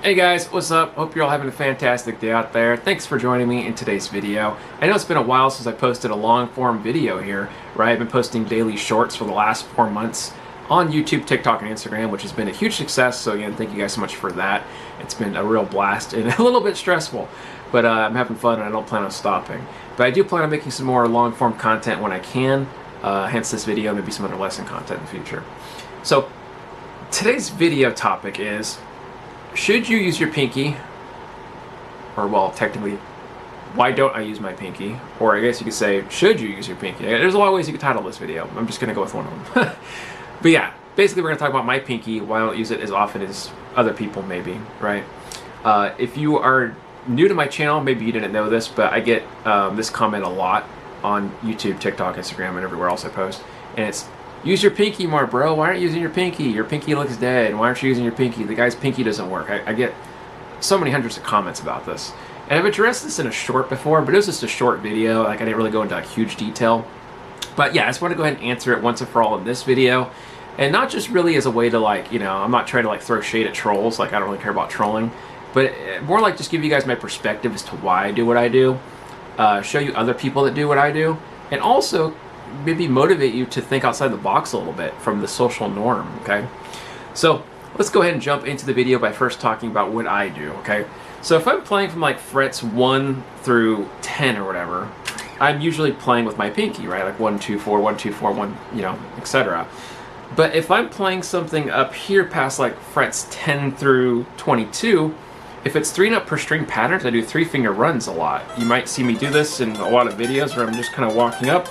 Hey guys, what's up? Hope you're all having a fantastic day out there. Thanks for joining me in today's video. I know it's been a while since I posted a long form video here, right? I've been posting daily shorts for the last 4 months on YouTube, TikTok, and Instagram, which has been a huge success. So again, thank you guys so much for that. It's been a real blast and a little bit stressful, but I'm having fun and I don't plan on stopping. But I do plan on making some more long form content when I can, hence this video, maybe some other lesson content in the future. So today's video topic is, should you use your pinky? Or, well, technically, why don't I use my pinky? Or I guess you could say, should you use your pinky? There's a lot of ways you could title this video. I'm just going to go with one of them. But yeah, basically we're going to talk about my pinky, why I don't use it as often as other people maybe, right? If you are new to my channel, maybe you didn't know this, but I get this comment a lot on YouTube, TikTok, Instagram, and everywhere else I post. And it's, use your pinky more, bro. Why aren't you using your pinky? Your pinky looks dead. Why aren't you using your pinky? The guy's pinky doesn't work. I get so many hundreds of comments about this. And I've addressed this in a short before, but it was just a short video. Like, I didn't really go into huge detail. But yeah, I just want to go ahead and answer it once and for all in this video. And not just really as a way to, like, you know, I'm not trying to like throw shade at trolls. Like, I don't really care about trolling. But more like just give you guys my perspective as to why I do what I do. Show you other people that do what I do. And also maybe motivate you to think outside the box a little bit from the social norm, okay? So let's go ahead and jump into the video by first talking about what I do, okay? So if I'm playing from like frets 1 through 10 or whatever, I'm usually playing with my pinky, right? Like 1, 2, 4, 1, 2, 4, 1, you know, etc. But if I'm playing something up here past like frets 10 through 22, if it's 3-note per string patterns, I do 3-finger runs a lot. You might see me do this in a lot of videos where I'm just kind of walking up,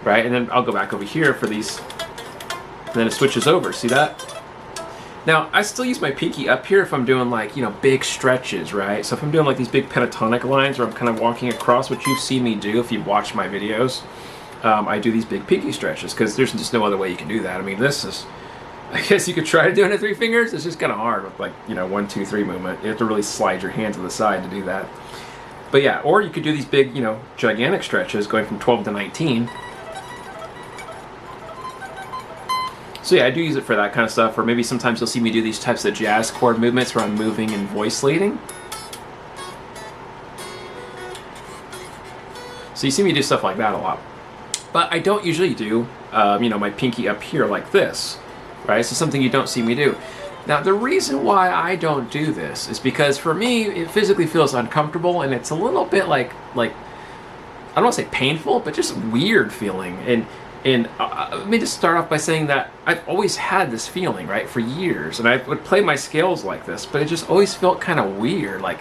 right? And then I'll go back over here for these, and then it switches over, see that? Now, I still use my pinky up here if I'm doing like, you know, big stretches, right? So if I'm doing like these big pentatonic lines where I'm kind of walking across, which you've seen me do if you've watched my videos, I do these big pinky stretches because there's just no other way you can do that. I mean, this is, I guess you could try to do it at 3 fingers. It's just kind of hard with like, you know, 1, 2, 3 movement. You have to really slide your hand to the side to do that. But yeah, or you could do these big, you know, gigantic stretches going from 12 to 19. So yeah, I do use it for that kind of stuff, or maybe sometimes you'll see me do these types of jazz chord movements where I'm moving and voice leading. So you see me do stuff like that a lot. But I don't usually do, you know, my pinky up here like this, right? So something you don't see me do. Now, the reason why I don't do this is because for me, it physically feels uncomfortable, and it's a little bit like I don't want to say painful, but just weird feeling. And let me just start off by saying that I've always had this feeling, right, for years. And I would play my scales like this, but it just always felt kind of weird. Like,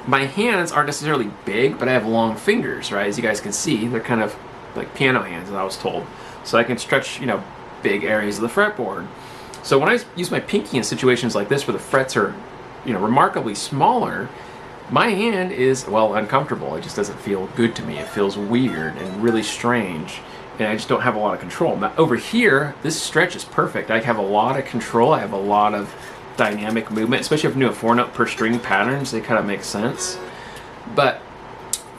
my hands aren't necessarily big, but I have long fingers, right? As you guys can see, they're kind of like piano hands, as I was told. So I can stretch, you know, big areas of the fretboard. So when I use my pinky in situations like this where the frets are, you know, remarkably smaller, my hand is, well, uncomfortable. It just doesn't feel good to me. It feels weird and really strange. And I just don't have a lot of control. Now over here, this stretch is perfect. I have a lot of control. I have a lot of dynamic movement, especially if I'm doing 4-note per string patterns. They kind of make sense. But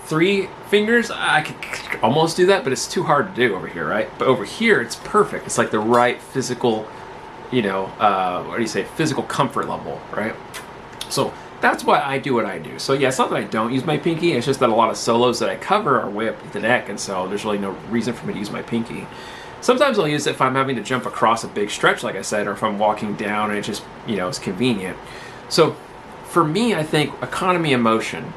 3 fingers, I could almost do that, but it's too hard to do over here, right? But over here, it's perfect. It's like the right physical, you know, what do you say, physical comfort level, right? So that's why I do what I do. So yeah, it's not that I don't use my pinky, it's just that a lot of solos that I cover are way up the neck, and so there's really no reason for me to use my pinky. Sometimes I'll use it if I'm having to jump across a big stretch, like I said, or if I'm walking down and it just, you know, it's convenient. So for me, I think economy of motion,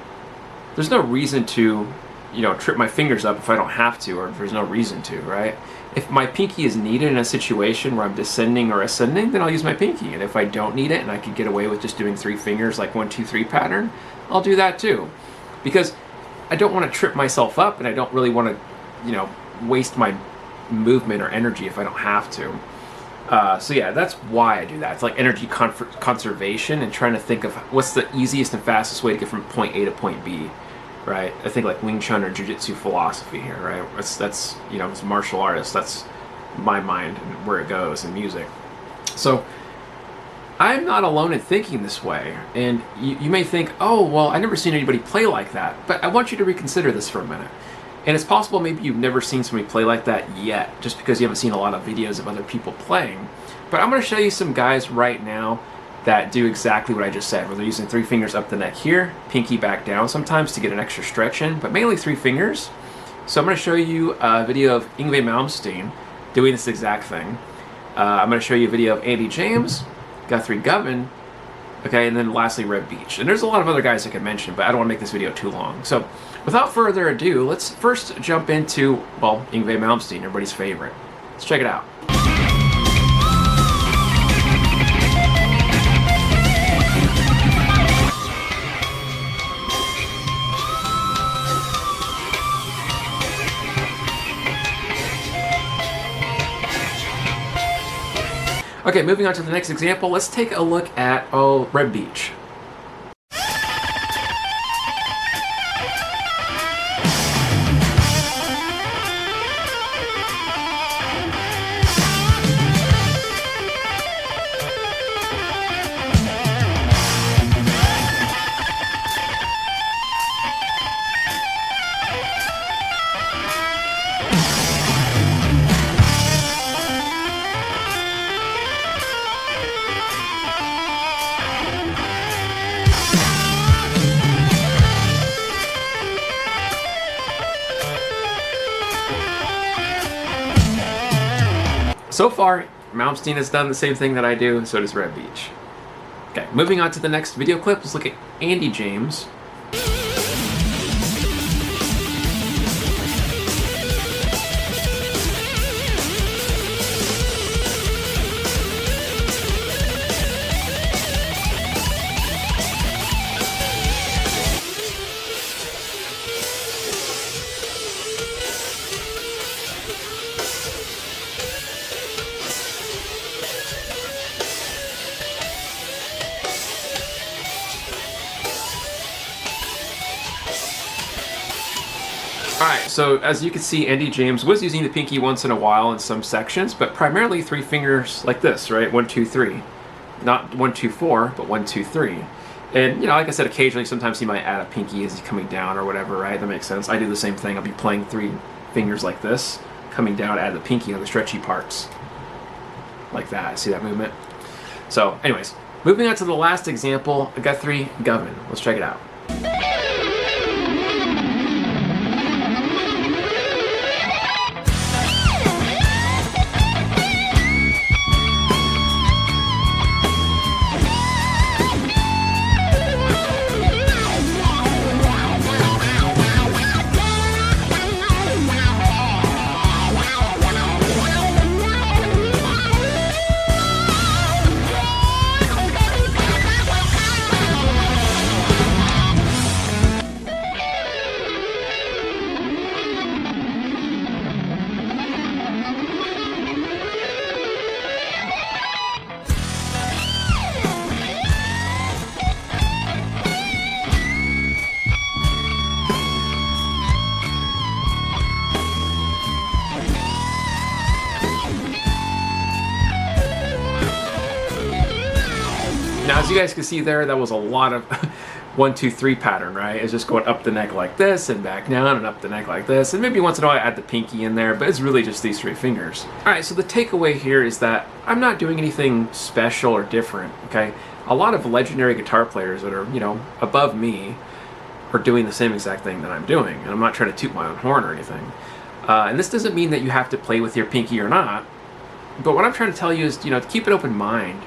there's no reason to, you know, trip my fingers up if I don't have to, or if there's no reason to, right? If my pinky is needed in a situation where I'm descending or ascending, then I'll use my pinky. And if I don't need it and I can get away with just doing 3 fingers, like 1, 2, 3 pattern, I'll do that too. Because I don't want to trip myself up, and I don't really want to, you know, waste my movement or energy if I don't have to. So yeah, that's why I do that. It's like energy conservation and trying to think of what's the easiest and fastest way to get from point A to point B. Right, I think like Wing Chun or Jiu-Jitsu philosophy here, right? That's you know, as a martial artist, that's my mind and where it goes in music. So I'm not alone in thinking this way, and you may think, oh, well, I've never seen anybody play like that. But I want you to reconsider this for a minute. And it's possible maybe you've never seen somebody play like that yet, just because you haven't seen a lot of videos of other people playing. But I'm going to show you some guys right now that do exactly what I just said, where they're using 3 fingers up the neck here, pinky back down sometimes to get an extra stretch in, but mainly 3 fingers. So I'm going to show you a video of Malmsteen doing this exact thing. I'm going to show you a video of Andy James, Guthrie Govan, okay, and then lastly Reb Beach. And there's a lot of other guys I could mention, but I don't want to make this video too long. So without further ado, let's first jump into, well, Malmsteen, everybody's favorite. Let's check it out. Okay, moving on to the next example, let's take a look at, Reb Beach. So far, Malmsteen has done the same thing that I do, and so does Reb Beach. Okay, moving on to the next video clip, let's look at Andy James. Alright, so as you can see, Andy James was using the pinky once in a while in some sections, but primarily 3 fingers like this, right? 1, 2, 3. Not 1, 2, 4, but 1, 2, 3. And, you know, like I said, occasionally, sometimes he might add a pinky as he's coming down or whatever, right? That makes sense. I do the same thing. I'll be playing 3 fingers like this, coming down, add the pinky on the stretchy parts. Like that. See that movement? So, anyways, moving on to the last example, Guthrie Govan. Let's check it out. Now, as you guys can see there, that was a lot of 1, 2, 3 pattern, right? It's just going up the neck like this and back down and up the neck like this. And maybe once in a while I add the pinky in there, but it's really just these 3 fingers. All right, so the takeaway here is that I'm not doing anything special or different, okay? A lot of legendary guitar players that are, you know, above me are doing the same exact thing that I'm doing. And I'm not trying to toot my own horn or anything. And this doesn't mean that you have to play with your pinky or not. But what I'm trying to tell you is, you know, to keep an open mind.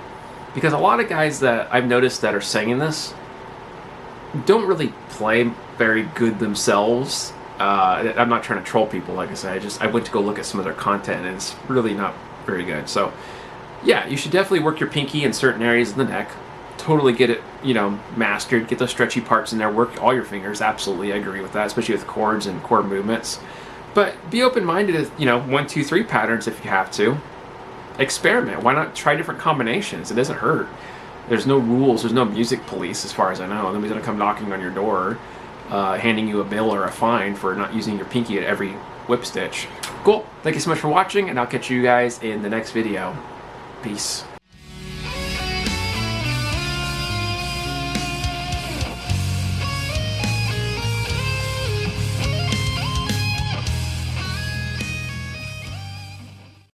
Because a lot of guys that I've noticed that are singing this don't really play very good themselves. I'm not trying to troll people, like I said. I went to go look at some of their content, and it's really not very good. So, yeah, you should definitely work your pinky in certain areas of the neck. Totally get it, you know, mastered. Get those stretchy parts in there. Work all your fingers. Absolutely, I agree with that, especially with chords and chord movements. But be open-minded to, you know, 1, 2, 3 patterns if you have to. Experiment. Why not try different combinations? It doesn't hurt. There's no rules. There's no music police, as far as I know. Nobody's going to come knocking on your door, handing you a bill or a fine for not using your pinky at every whip stitch. Cool. Thank you so much for watching, and I'll catch you guys in the next video. Peace.